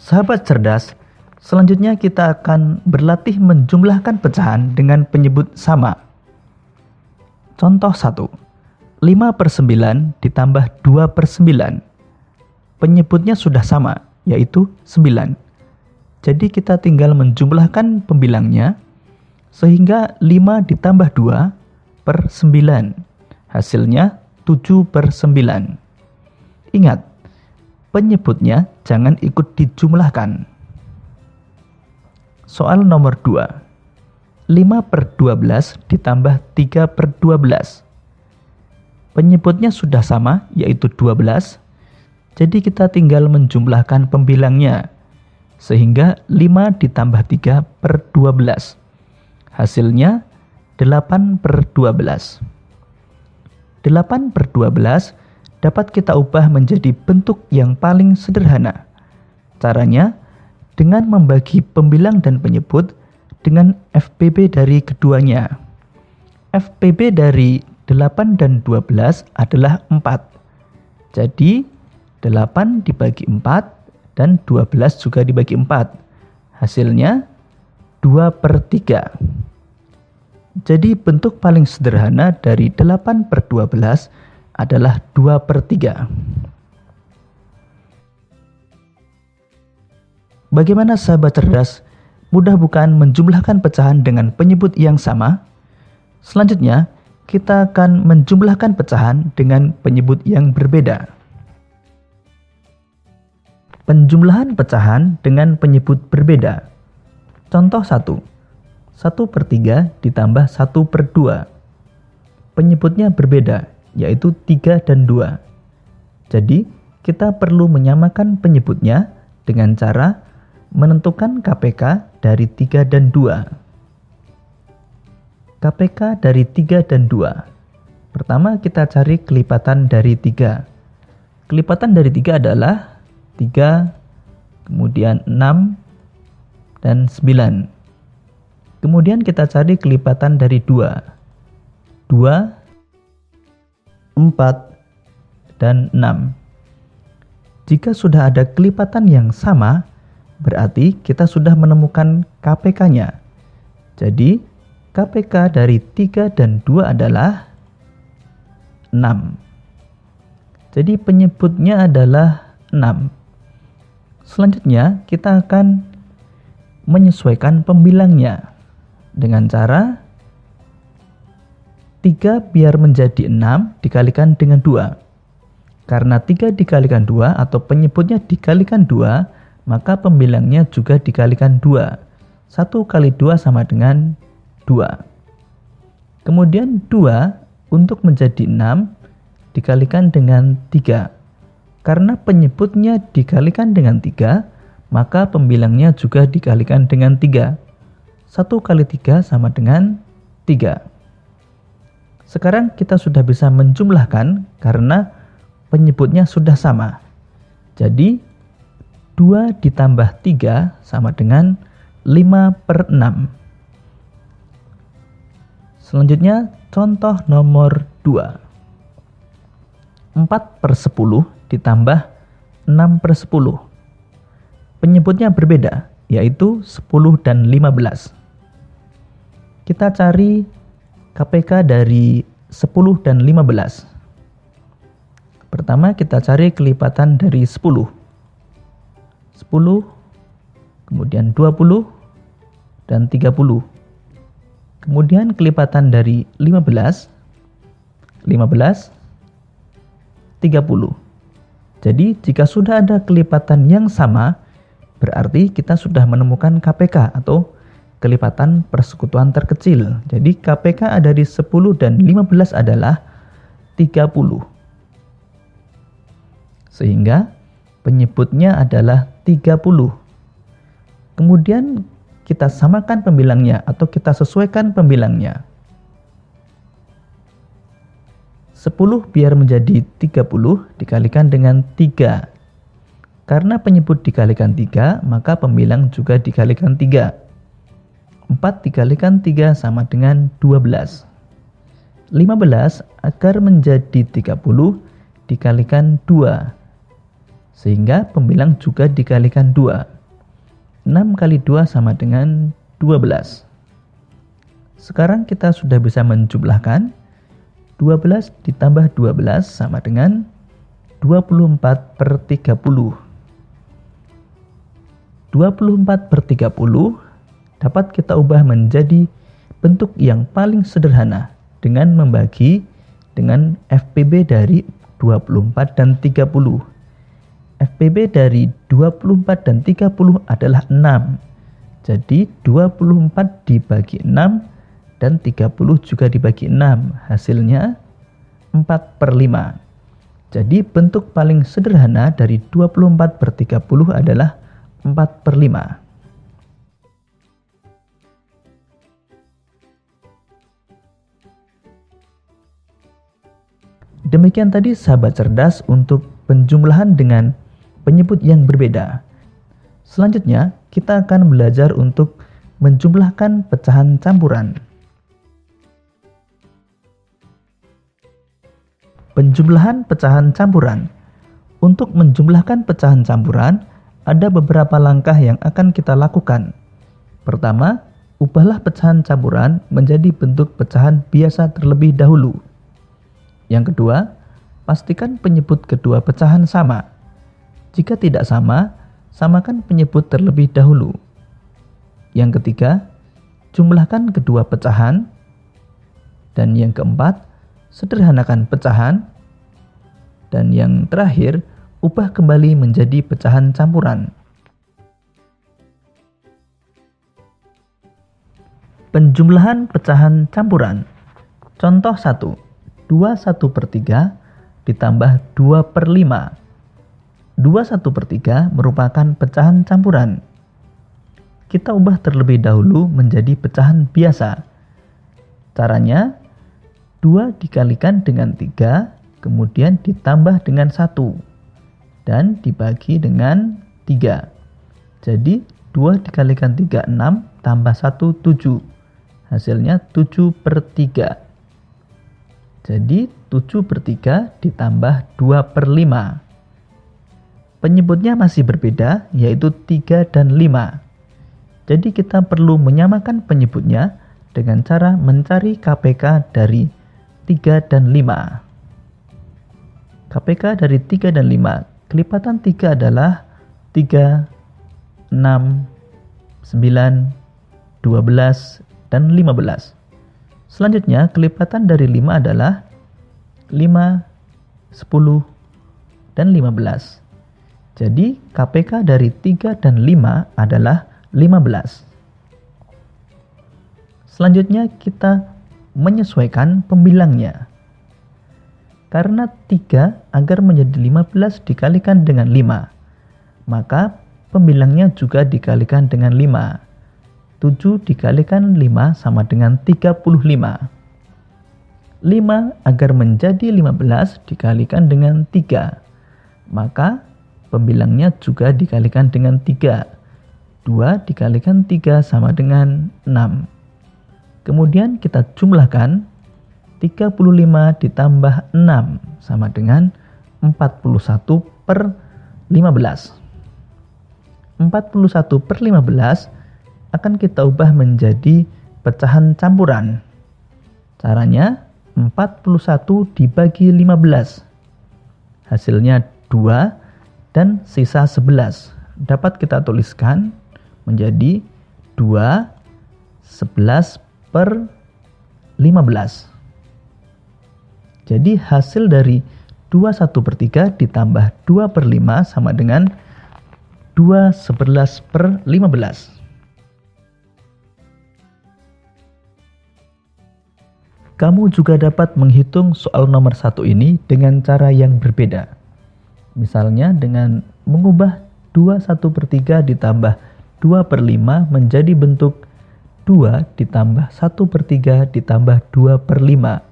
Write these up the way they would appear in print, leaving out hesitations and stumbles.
Sahabat cerdas, selanjutnya kita akan berlatih menjumlahkan pecahan dengan penyebut sama. Contoh 1. 5/9 ditambah 2/9. Penyebutnya sudah sama, yaitu 9. Jadi kita tinggal menjumlahkan pembilangnya, sehingga 5 ditambah 2/9. Hasilnya 7/9. Ingat, penyebutnya jangan ikut dijumlahkan. Soal nomor 2. 5/12 ditambah 3/12. Penyebutnya sudah sama, yaitu 12. Jadi kita tinggal menjumlahkan pembilangnya, sehingga 5 ditambah 3/12. Hasilnya 8/12. 8/12 dapat kita ubah menjadi bentuk yang paling sederhana. Caranya dengan membagi pembilang dan penyebut dengan FPB dari keduanya. FPB dari 8 dan 12 adalah 4. Jadi 8 dibagi 4 dan 12 juga dibagi 4. Hasilnya 2/3. Jadi bentuk paling sederhana dari 8/12 adalah 2/3. Bagaimana sahabat cerdas? Mudah bukan menjumlahkan pecahan dengan penyebut yang sama? Selanjutnya, kita akan menjumlahkan pecahan dengan penyebut yang berbeda. Penjumlahan pecahan dengan penyebut berbeda. Contoh 1. 1/3 ditambah 1/2. Penyebutnya berbeda, yaitu 3 dan 2. Jadi, kita perlu menyamakan penyebutnya dengan cara menentukan KPK dari 3 dan 2. KPK dari 3 dan 2. Pertama, kita cari kelipatan dari 3. Kelipatan dari 3 adalah 3, kemudian 6, dan 9. Kemudian kita cari kelipatan dari 2. 2, 4, dan 6. Jika sudah ada kelipatan yang sama, berarti kita sudah menemukan KPK-nya. Jadi, KPK dari 3 dan 2 adalah 6. Jadi, penyebutnya adalah 6. Selanjutnya, kita akan menyesuaikan pembilangnya dengan cara 3 biar menjadi 6 dikalikan dengan 2. Karena 3 dikalikan 2 atau penyebutnya dikalikan 2, maka pembilangnya juga dikalikan 2. 1 kali 2 sama dengan 2. Kemudian 2 untuk menjadi 6 dikalikan dengan 3. Karena penyebutnya dikalikan dengan 3, maka pembilangnya juga dikalikan dengan 3. 1 kali 3 sama dengan 3. Sekarang kita sudah bisa menjumlahkan karena penyebutnya sudah sama. Jadi 2 ditambah 3 sama dengan 5/6. Selanjutnya contoh nomor 2. 4/10 ditambah 6/10. Penyebutnya berbeda, yaitu 10 dan 15. Kita cari KPK dari 10 dan 15. Pertama kita cari kelipatan dari 10. 10, kemudian 20, dan 30. Kemudian kelipatan dari 15, 15, 30. Jadi jika sudah ada kelipatan yang sama, berarti kita sudah menemukan KPK atau kelipatan persekutuan terkecil. Jadi KPK dari 10 dan 15 adalah 30. Sehingga penyebutnya adalah 30. Kemudian kita samakan pembilangnya atau kita sesuaikan pembilangnya. 10 biar menjadi 30 dikalikan dengan 3. Karena penyebut dikalikan 3, maka pembilang juga dikalikan 3. 4 dikalikan 3 sama dengan 12. 15 agar menjadi 30 dikalikan 2. Sehingga pembilang juga dikalikan 2. 6 kali 2 sama dengan 12. Sekarang kita sudah bisa menjumlahkan 12 ditambah 12 sama dengan 24/30. 24/30 dapat kita ubah menjadi bentuk yang paling sederhana dengan membagi dengan FPB dari 24 dan 30. FPB dari 24 dan 30 adalah 6. Jadi 24 dibagi 6 dan 30 juga dibagi 6. Hasilnya 4/5. Jadi bentuk paling sederhana dari 24/30 adalah 4/5. Demikian tadi sahabat cerdas untuk penjumlahan dengan penyebut yang berbeda. Selanjutnya, kita akan belajar untuk menjumlahkan pecahan campuran. Penjumlahan pecahan campuran. Untuk menjumlahkan pecahan campuran, ada beberapa langkah yang akan kita lakukan. Pertama, ubahlah pecahan campuran menjadi bentuk pecahan biasa terlebih dahulu. Yang kedua, pastikan penyebut kedua pecahan sama. Jika tidak sama, samakan penyebut terlebih dahulu. Yang ketiga, jumlahkan kedua pecahan. Dan yang keempat, sederhanakan pecahan. Dan yang terakhir, ubah kembali menjadi pecahan campuran. Penjumlahan pecahan campuran. Contoh 1. 2/1/3 ditambah 2/5. 2/1/3 merupakan pecahan campuran. Kita ubah terlebih dahulu menjadi pecahan biasa. Caranya, 2 dikalikan dengan 3, kemudian ditambah dengan 1, dan dibagi dengan 3. Jadi, 2 dikalikan 3, 6, tambah 1, 7. Hasilnya 7/3. Jadi, 7/3 ditambah 2/5. Penyebutnya masih berbeda, yaitu 3 dan 5. Jadi kita perlu menyamakan penyebutnya dengan cara mencari KPK dari 3 dan 5. KPK dari 3 dan 5. Kelipatan 3 adalah 3, 6, 9, 12, dan 15. Selanjutnya, kelipatan dari 5 adalah 5, 10, dan 15. Jadi, KPK dari 3 dan 5 adalah 15. Selanjutnya, kita menyesuaikan pembilangnya. Karena 3 agar menjadi 15 dikalikan dengan 5, maka pembilangnya juga dikalikan dengan 5. 7 dikalikan 5 sama dengan 35. 5 agar menjadi 15 dikalikan dengan 3, maka pembilangnya juga dikalikan dengan 3. 2 dikalikan 3 sama dengan 6. Kemudian kita jumlahkan 35 ditambah 6 sama dengan 41/15. 41/15 akan kita ubah menjadi pecahan campuran. Caranya, 41 dibagi 15. Hasilnya 2 dan sisa 11. Dapat kita tuliskan menjadi 2, 11/15. Jadi hasil dari 2/1/3 ditambah 2/5 sama dengan 2/11/15. Kamu juga dapat menghitung soal nomor 1 ini dengan cara yang berbeda. Misalnya dengan mengubah 2/1/3 ditambah 2/5 menjadi bentuk 2 ditambah 1/3 ditambah 2/5.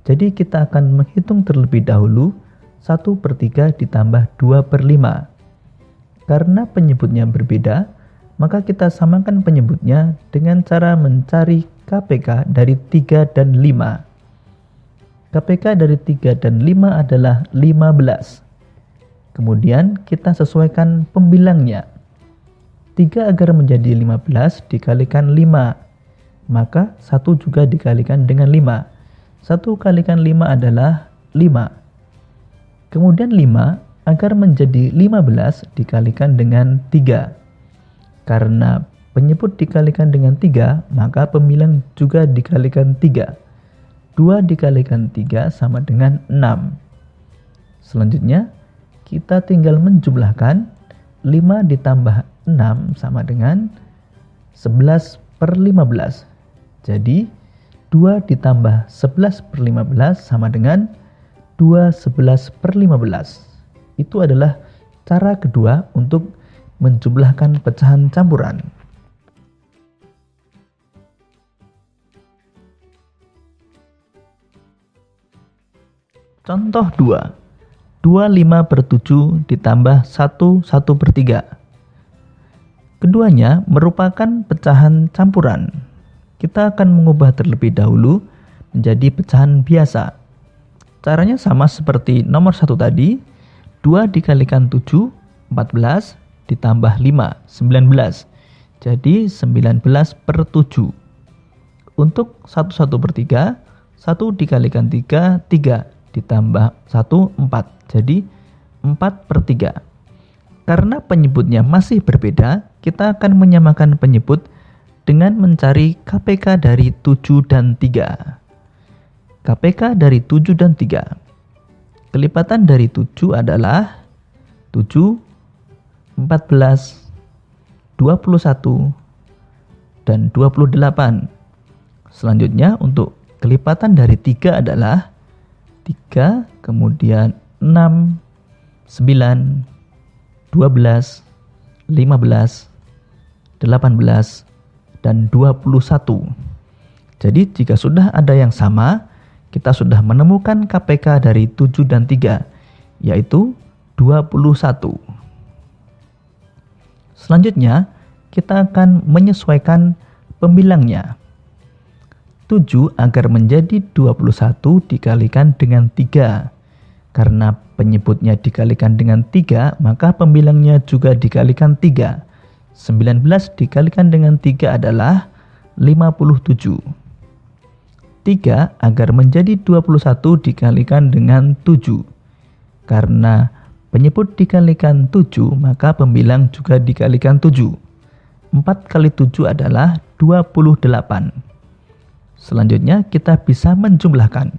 Jadi kita akan menghitung terlebih dahulu 1/3 ditambah 2/5. Karena penyebutnya berbeda, maka kita samakan penyebutnya dengan cara mencari KPK dari 3 dan 5. KPK dari 3 dan 5 adalah 15. Kemudian kita sesuaikan pembilangnya. 3 agar menjadi 15 dikalikan 5. Maka 1 juga dikalikan dengan 5. 1 kalikan 5 adalah 5. Kemudian 5 agar menjadi 15 dikalikan dengan 3. Karena penyebut dikalikan dengan 3, maka pembilang juga dikalikan 3. 2 dikalikan 3 sama dengan 6. Selanjutnya, kita tinggal menjumlahkan 5 ditambah 6 sama dengan 11/15. Jadi, 2 ditambah 11/15 sama dengan 2/11/15. Itu adalah cara kedua untuk menjumlahkan pecahan campuran. Contoh 2. 25/7 ditambah 1/3. Keduanya merupakan pecahan campuran. Kita akan mengubah terlebih dahulu menjadi pecahan biasa. Caranya sama seperti nomor 1 tadi. 2 dikalikan 7, 14, ditambah 5, 19. Jadi 19/7. Untuk 1/3, 1 dikalikan 3, 3. Ditambah 1, 4. Jadi 4/3. Karena penyebutnya masih berbeda, kita akan menyamakan penyebut dengan mencari KPK dari 7 dan 3. KPK dari 7 dan 3. Kelipatan dari 7 adalah 7, 14, 21, dan 28. Selanjutnya untuk kelipatan dari 3 adalah 3, kemudian 6, 9, 12, 15, 18, dan 21. Jadi jika sudah ada yang sama, kita sudah menemukan KPK dari 7 dan 3, yaitu 21. Selanjutnya, kita akan menyesuaikan pembilangnya. 7 agar menjadi 21 dikalikan dengan 3. Karena penyebutnya dikalikan dengan 3, maka pembilangnya juga dikalikan 3. 19 dikalikan dengan 3 adalah 57. 3 agar menjadi 21 dikalikan dengan 7. Karena penyebut dikalikan 7, maka pembilang juga dikalikan 7. 4 kali 7 adalah 28. Selanjutnya kita bisa menjumlahkan.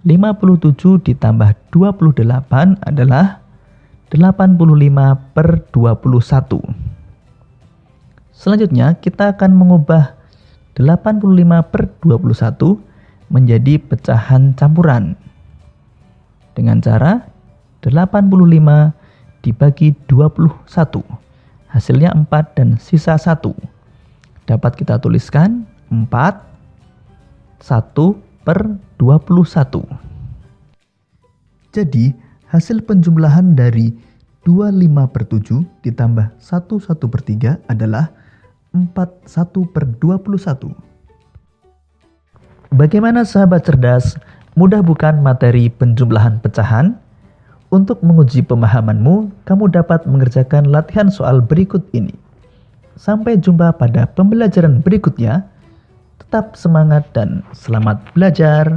57 ditambah 28 adalah 85/21. Selanjutnya kita akan mengubah 85/21 menjadi pecahan campuran. Dengan cara 85 dibagi 21. Hasilnya 4 dan sisa 1. Dapat kita tuliskan 4, 1/21. Jadi, hasil penjumlahan dari 25/7 ditambah 1/3 adalah 41/21. Bagaimana sahabat cerdas? Mudah bukan materi penjumlahan pecahan? Untuk menguji pemahamanmu, kamu dapat mengerjakan latihan soal berikut ini. Sampai jumpa pada pembelajaran berikutnya. Tetap semangat dan selamat belajar.